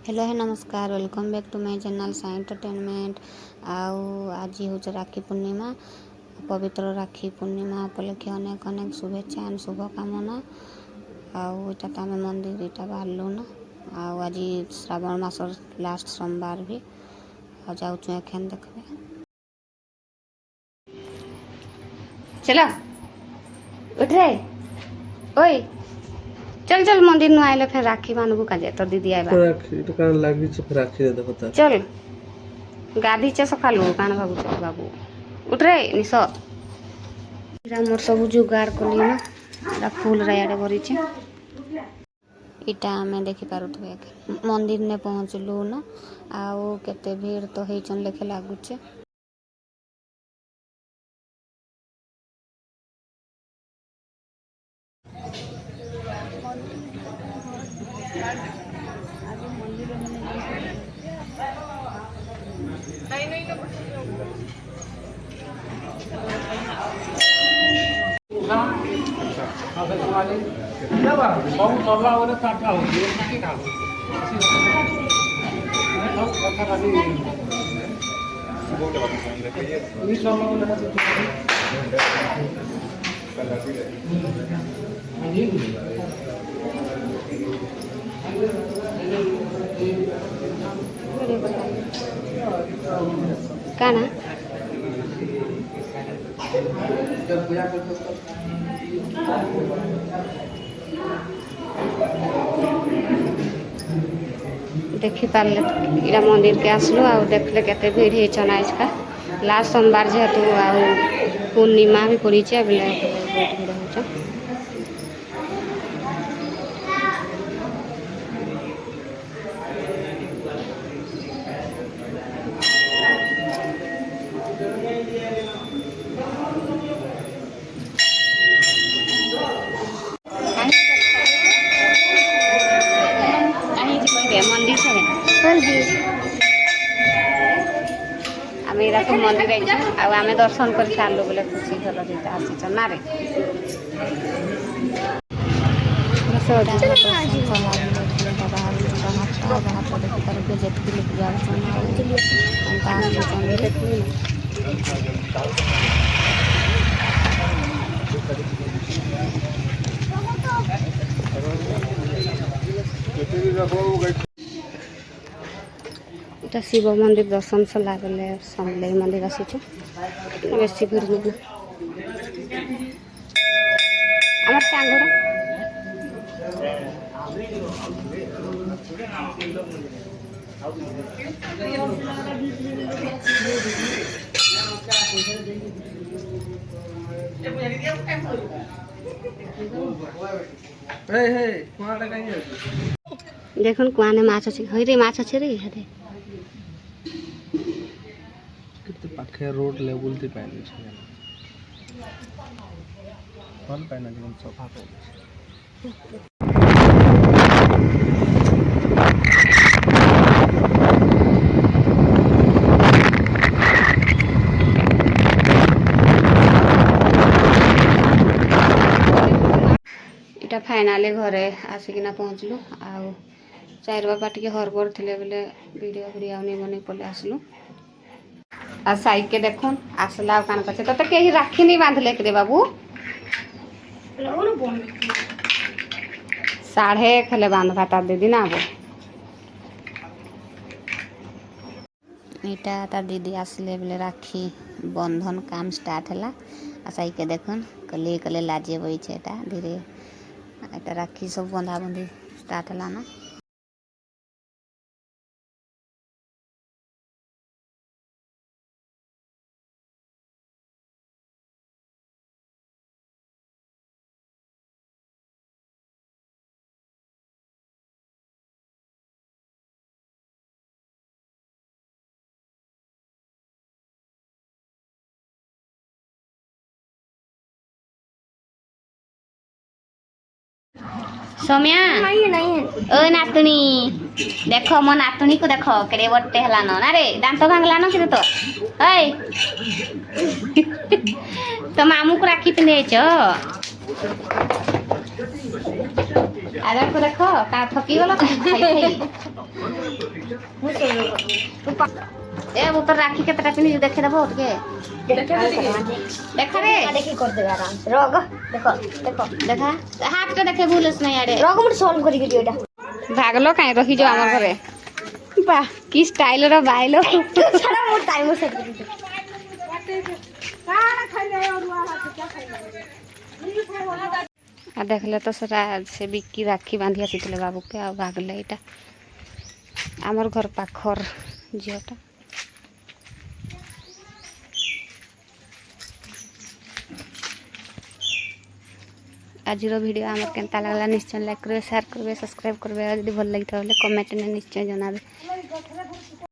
Hello है नमस्कार welcome back to my channel Sai entertainment. आज हूँ राखी पूर्णिमा पवित्र राखी पूर्णिमा उपलक्षे अनेक अनेक शुभेच्छा एंड शुभकामना। आम मंदिर इटा बाहरलु ना आज श्रावण मास लास्ट सोमवार भी जाऊँ एखेन देखबे। चलो उठ रे ओए चल चल मंदिर नु आइले फिर राखी बांधबू काजे तो दीदी आइबा राखी तो कान लागी छ फिर राखी दे देखो ता चल गाधी चे सकालू कान बाबू चल बाबू उठ रे निस मोर सब जुगाड़ कली ना एटा फूल रायाडे भरी छे इटा हमें देखि पारुथबे मंदिर ने पहुँचलू ना आउ केते भीड़ तो हेचन लेखे लागू छे। काना देखी पारे इरा मंदिर के आसलु आ देखले केते भीड़ हेचन आज का लास्ट सोमवार जेहेतु आ पूर्णिमा भी पड़ी छे बोले बहुत भीड़ होछ। मंदिर से आम मंदिर आम दर्शन कर सारू बोले खुशी भल आसी ना रे इटा शिव मंदिर दर्शन सला बेले समले मंदिर आसी बेस भीड़ नहीं आम सांगड़ा देखुन कुआने माछ अछि हई रे माछ अछि रे हरे किते पाखे रोड लेवल ते पाइले छै कोन पाइना जन सफा कर इटा फाइनाली घरे आसिकिना पहुँचलु आउ चार बाबा टिके हरबर थे बोले वीडियो वीडियो नहीं बन पले आसलु आ साइक के देखुन आसला कान पचे तो कहीं राखी नहीं बांधले के बाबू साढ़े खेले बांधवा तार दीदी ना वो इटा तार दीदी आसले बोले राखी बंधन काम स्टार्ट है आ साइक के देखुन कले कले लाजे बई छे एटा धीरे एटा राखी सब बंधा बंधी स्टार्ट है ना। सौम्या ओ नातुनी देख मो नातुनी को देख केड़े बट्टे हलान ना रे दांत भांगलान कि तो ऐ तो मामू को राखी पिंधे आदर को देख का थकी गल खाई ए वो तो राखी के तरह पिनी देखे दबो के देखा रे देखी कर देबे आराम से रग देखो देखो देखा हाथ तो देखे भूलस नहीं आड़े रग मुझे सॉल्व करी के दियोटा भागलो काहे रही जो हमर घरे वाह की स्टाइल रो बाइलो छड़ा मोर टाइम से आ देखले तो सरा से बिक्की राखी बांधी आसीथिले बाबू के आ भागले एटा हमर घर पाखर झियोटा आजिर वीडियो आमर केनता लागला निश्चय लाइक करबे शेयर करबे सब्सक्राइब करबे यदि भल लगी तो कमेंट में निश्चय जनाबे।